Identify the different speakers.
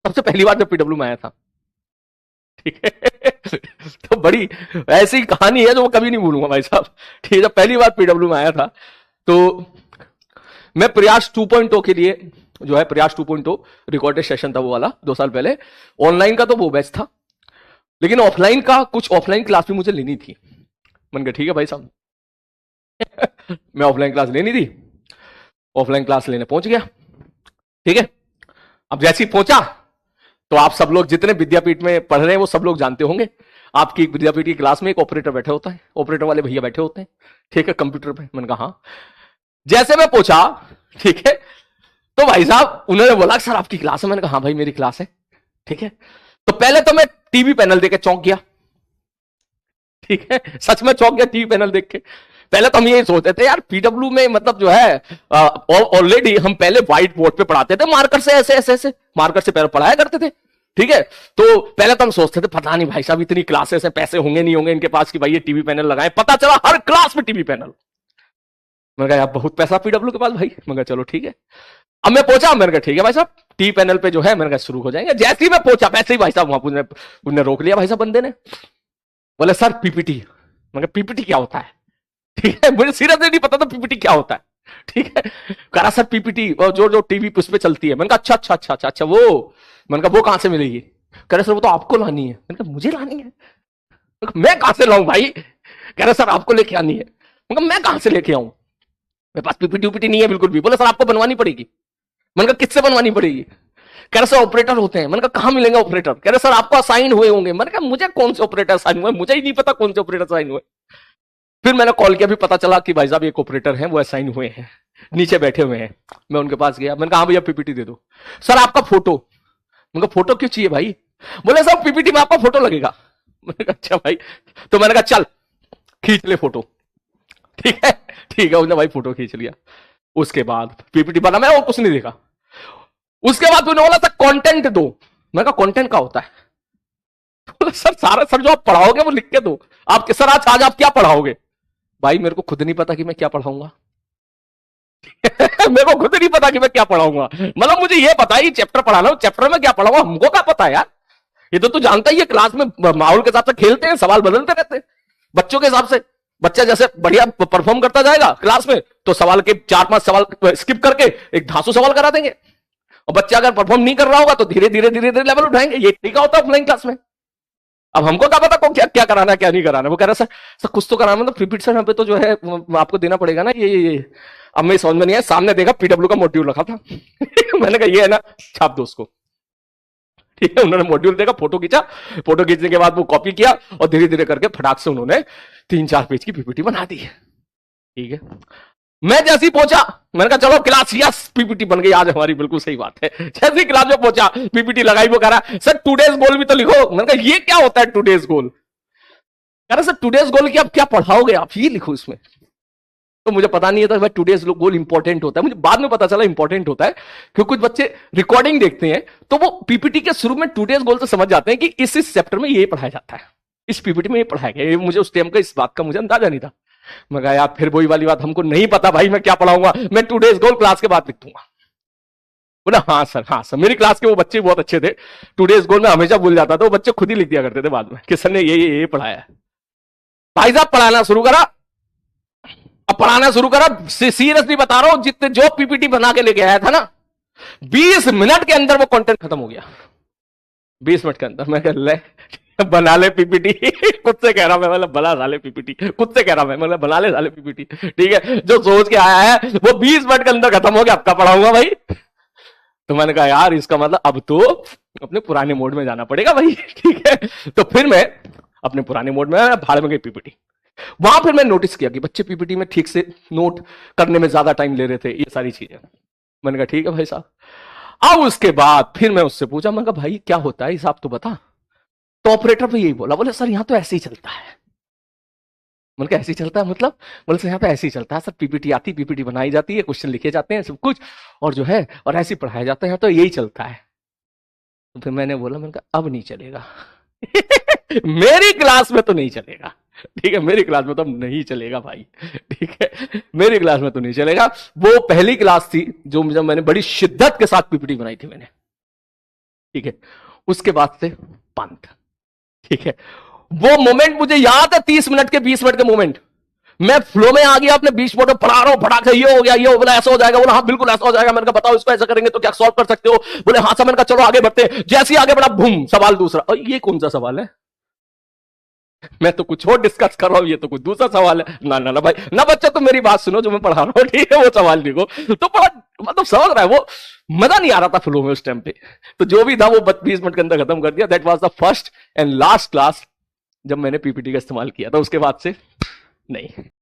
Speaker 1: सबसे पहली बार जब पीडब्ल्यू में आया था, ठीक है। तो बड़ी ऐसी कहानी है जो मैं कभी नहीं भूलूंगा भाई साहब, ठीक है। जब पहली बार पीडब्ल्यू में आया था तो मैं प्रयास 2.0 के लिए, जो है प्रयास 2.0 रिकॉर्डेड सेशन था वो वाला 2 साल पहले, ऑनलाइन का तो वो बैच था, लेकिन ऑफलाइन का कुछ ऑफलाइन क्लास भी मुझे लेनी थी। मैंने कहा ठीक है भाई साहब, मैं ऑफलाइन क्लास लेनी थी, ऑफलाइन क्लास लेने पहुंच गया, ठीक है। अब जैसे ही पहुंचा तो आप सब लोग जितने विद्यापीठ में पढ़ रहे हैं वो सब लोग जानते होंगे, आपकी विद्यापीठ की क्लास में एक ऑपरेटर बैठे होता है, ऑपरेटर वाले भैया बैठे होते हैं, ठीक है, कंप्यूटर पे। मैंने कहा हाँ। जैसे मैं पूछा, ठीक है, तो भाई साहब उन्होंने बोला सर आपकी क्लास है। मैंने कहा हाँ भाई मेरी क्लास है, ठीक है। तो पहले तो मैं टीवी पैनल देख के चौंक गया, ठीक है, सच में चौंक गया टीवी पैनल देख के। पहले तो हम ये सोचते थे यार पीडब्ल्यू में मतलब जो है ऑलरेडी हम पहले व्हाइट बोर्ड पे पढ़ाते थे, मार्कर से ऐसे ऐसे ऐसे मार्कर से पहले पढ़ाया करते थे, ठीक है। तो पहले तो हम सोचते थे पता नहीं भाई साहब इतनी क्लासेस हैं, पैसे होंगे नहीं होंगे इनके पास कि भाई ये टीवी पैनल लगाएं। पता चला हर क्लास में टीवी पैनल। मैंने कहा यार बहुत पैसा पीडब्ल्यू के पास भाई। मैंने कहा चलो ठीक है। अब मैं पहुंचा, मैंने कहा ठीक है भाई साहब टीवी पैनल पे जो है मैंने कहा शुरू हो जाएंगे। जैसे ही मैं पहुंचा वैसे ही भाई साहब वहां उन्होंने रोक लिया भाई साहब बंदे ने, बोले सर पीपीटी। मैंने कहा पीपीटी क्या होता है, ठीक है, मुझे सीरियसली नहीं पता था पीपीटी क्या होता है, ठीक है। कह रहा सर पीपीटी जो जो टीवी उस पर चलती है। मैंने कहा अच्छा अच्छा अच्छा अच्छा अच्छा वो। मैंने कहा वो कहां से मिलेगी। कह रहे सर वो तो आपको लानी है। मैंने कहा मुझे लानी है, मैं कहां से लाऊं भाई। कह रहे सर आपको लेके आनी है। मैंने कहा मैं कहां से लेके आऊं, मेरे पास पीपीटी उपीटी नहीं है बिल्कुल भी। बोले सर आपको बनवानी पड़ेगी। मैंने कहा किससे बनवानी पड़ेगी। कह रहे सर ऑपरेटर होते हैं। मैंने कहा कहां मिलेंगे ऑपरेटर। कह रहे सर आपको असाइन हुए होंगे। मैंने कहा मुझे कौन से ऑपरेटर असाइन हुए, मुझे ही नहीं पता कौन से ऑपरेटर असाइन हुए। फिर मैंने कॉल किया, भी पता चला कि भाई साहब एक ऑपरेटर हैं वो असाइन हुए हैं, नीचे बैठे हुए हैं। मैं उनके पास गया, मैंने कहा हाँ भैया पीपीटी दे दो। सर आपका फोटो। मैंने कहा फोटो क्यों चाहिए भाई। बोले सर पीपीटी में आपका फोटो लगेगा। मैंने कहा अच्छा भाई। तो मैंने कहा चल खींच ले फोटो, ठीक है ठीक है। उसने भाई फोटो खींच लिया। उसके बाद पीपीटी बना, मैं और कुछ नहीं देखा। उसके बाद उन्होंने बोला सर कंटेंट दो। मैं कहा कंटेंट क्या होता है। बोला सर सारा सर जो आप पढ़ाओगे वो लिख के दो। आप सर आज आप क्या पढ़ाओगे। भाई मेरे को खुद नहीं पता कि मैं क्या पढ़ाऊंगा। मेरे को खुद नहीं पता कि मैं क्या पढ़ाऊंगा। मतलब मुझे ये पता है चैप्टर पढ़ाना, चैप्टर में क्या पढ़ाऊंगा हमको क्या पता है यार। ये तो तू जानता ही है क्लास में माहौल के हिसाब से खेलते हैं, सवाल बदलते रहते हैं बच्चों के हिसाब से। बच्चा जैसे बढ़िया परफॉर्म करता जाएगा क्लास में तो सवाल के 4-5 सवाल स्किप करके एक धांसू सवाल करा देंगे। और बच्चा अगर परफॉर्म नहीं कर रहा होगा तो धीरे धीरे धीरे धीरे लेवल उठाएंगे। ये तरीका होता है ऑफलाइन क्लास में। अब हमको क्या पता को क्या क्या कराना है क्या नहीं कराना। वो कह रहा सर कुछ तो कराना, मतलब पीपीटी सर यहाँ पे तो जो है आपको देना पड़ेगा ना ये। अब मैं समझ में नहीं आया, सामने देखा पीडब्ल्यू का मॉड्यूल रखा था। मैंने कहा ये है ना, छाप दो उसको, ठीक है। उन्होंने मॉड्यूल देखा, फोटो खींचा, फोटो खींचने के बाद वो कॉपी किया और धीरे धीरे करके फटाक से उन्होंने 3-4 पेज की पीपीटी बना दी, ठीक है। मैं जैसे ही पहुंचा मैंने कहा चलो क्लास, यस पीपीटी बन गई आज हमारी, बिल्कुल सही बात है। जैसे ही क्लास में पहुंचा पीपीटी लगाई, वो कह रहा सर टूडेज गोल भी तो लिखो। मैंने कहा ये क्या होता है टूडेज गोल। कह रहा सर टूडेज गोल की आप क्या पढ़ाओगे, आप ये लिखो इसमें। तो मुझे पता नहीं था भाई टूडेज गोल इंपॉर्टेंट होता है। मुझे बाद में पता चला इंपॉर्टेंट होता है क्योंकि कुछ बच्चे रिकॉर्डिंग देखते हैं तो वो पीपीटी के शुरू में टूडेज गोल से समझ जाते हैं कि इस चैप्टर में ये पढ़ाया जाता है, इस पीपीटी में ये पढ़ाया गया। मुझे उस टाइम का इस बात का मुझे अंदाजा नहीं था। मैं कहा यार फिर वही वाली बात, हमको नहीं पता भाई मैं क्या पढ़ाऊंगा, मैं टूडेज गोल क्लास के बाद लिख दूंगा। बोला हाँ सर। मेरी क्लास के वो बच्चे बहुत अच्छे थे, टूडेज गोल में हमेशा भूल जाता था, वो बच्चे खुद ही लिख दिया करते थे बाद में कि सर ने ये पढ़ाया है। भाई साहब पढ़ाना शुरू करा, अब पढ़ाना शुरू करा, सीरियसली बता रहा हूं, जितने जो पीपीटी बना के लेके आया था ना 20 मिनट के अंदर वो कंटेंट खत्म हो गया। 20 मिनट के अंदर मैं कह ले बना ले पीपीटी। खुद से कह रहा मैं, मतलब बना साले पीपीटी, खुद से कह रहा मैं, मतलब बना ले साले पीपीटी, ठीक है। जो सोच के आया है वो 20 मिनट के अंदर खत्म हो गया, अब क्या पढ़ाऊंगा भाई। तो मैंने कहा यार इसका मतलब अब तो अपने पुराने मोड में जाना पड़ेगा भाई, ठीक है। तो फिर मैं अपने पुराने मोड में भाड़ में गई पीपीटी। वहां फिर मैं नोटिस किया कि बच्चे पीपीटी में ठीक से नोट करने में ज्यादा टाइम ले रहे थे, ये सारी चीजें। मैंने कहा ठीक है भाई साहब। अब उसके बाद फिर मैं उससे पूछा, मैंने कहा भाई क्या होता है हिसाब तो बता। तो ऑपरेटर भी यही बोला, बोले सर यहां तो ऐसे ही चलता है। मैंने कहा ऐसे ही चलता है मतलब। बोले सर यहाँ पे ऐसे ही चलता है सर, पीपीटी आती, पीपीटी बनाई जाती है, क्वेश्चन लिखे जाते हैं सब कुछ, और जो है और ऐसे ही पढ़ाया जाता है, यहाँ तो यही चलता है। तो फिर मैंने बोला, मैंने कहा अब नहीं चलेगा। मेरी क्लास में तो नहीं चलेगा, ठीक है। मेरी क्लास में तो नहीं चलेगा भाई, ठीक है। मेरी क्लास में तो नहीं चलेगा। वो पहली क्लास थी जो जब मैंने बड़ी शिद्दत के साथ पीपीटी बनाई थी मैंने, ठीक है, उसके बाद से पंथ, ठीक है। वो मोमेंट मुझे याद है, 30 मिनट के 20 मिनट के मोमेंट, मैं फ्लो में आ गया, अपने 20 मिनट में पढ़ा रहा हूं, फटाक ये हो गया, ये हो, बोला ऐसा हो जाएगा, बोला हाँ बिल्कुल ऐसा हो जाएगा। मैंने कहा बताओ इसको ऐसा करेंगे तो क्या सॉल्व कर सकते हो? बोले हाँ सर। मैंने कहा चलो आगे बढ़ते हैं। जैसे ही आगे बढ़ा, बूम, सवाल दूसरा। और ये कौन सा सवाल है? मैं तो कुछ और डिस्कस कर रहा हूं, ये तो कुछ दूसरा सवाल है। ना ना ना भाई ना, बच्चा तो मेरी बात सुनो, जो मैं पढ़ा रहा हूं, ठीक है, वो सवाल लिखो। तो बड़ा मतलब समझ रहा है, वो मजा नहीं आ रहा था फ्लो में उस टाइम पे। तो जो भी था वो 20 मिनट के अंदर खत्म कर दिया। That was the first and last class जब मैंने पीपीटी का इस्तेमाल किया था। उसके बाद से नहीं।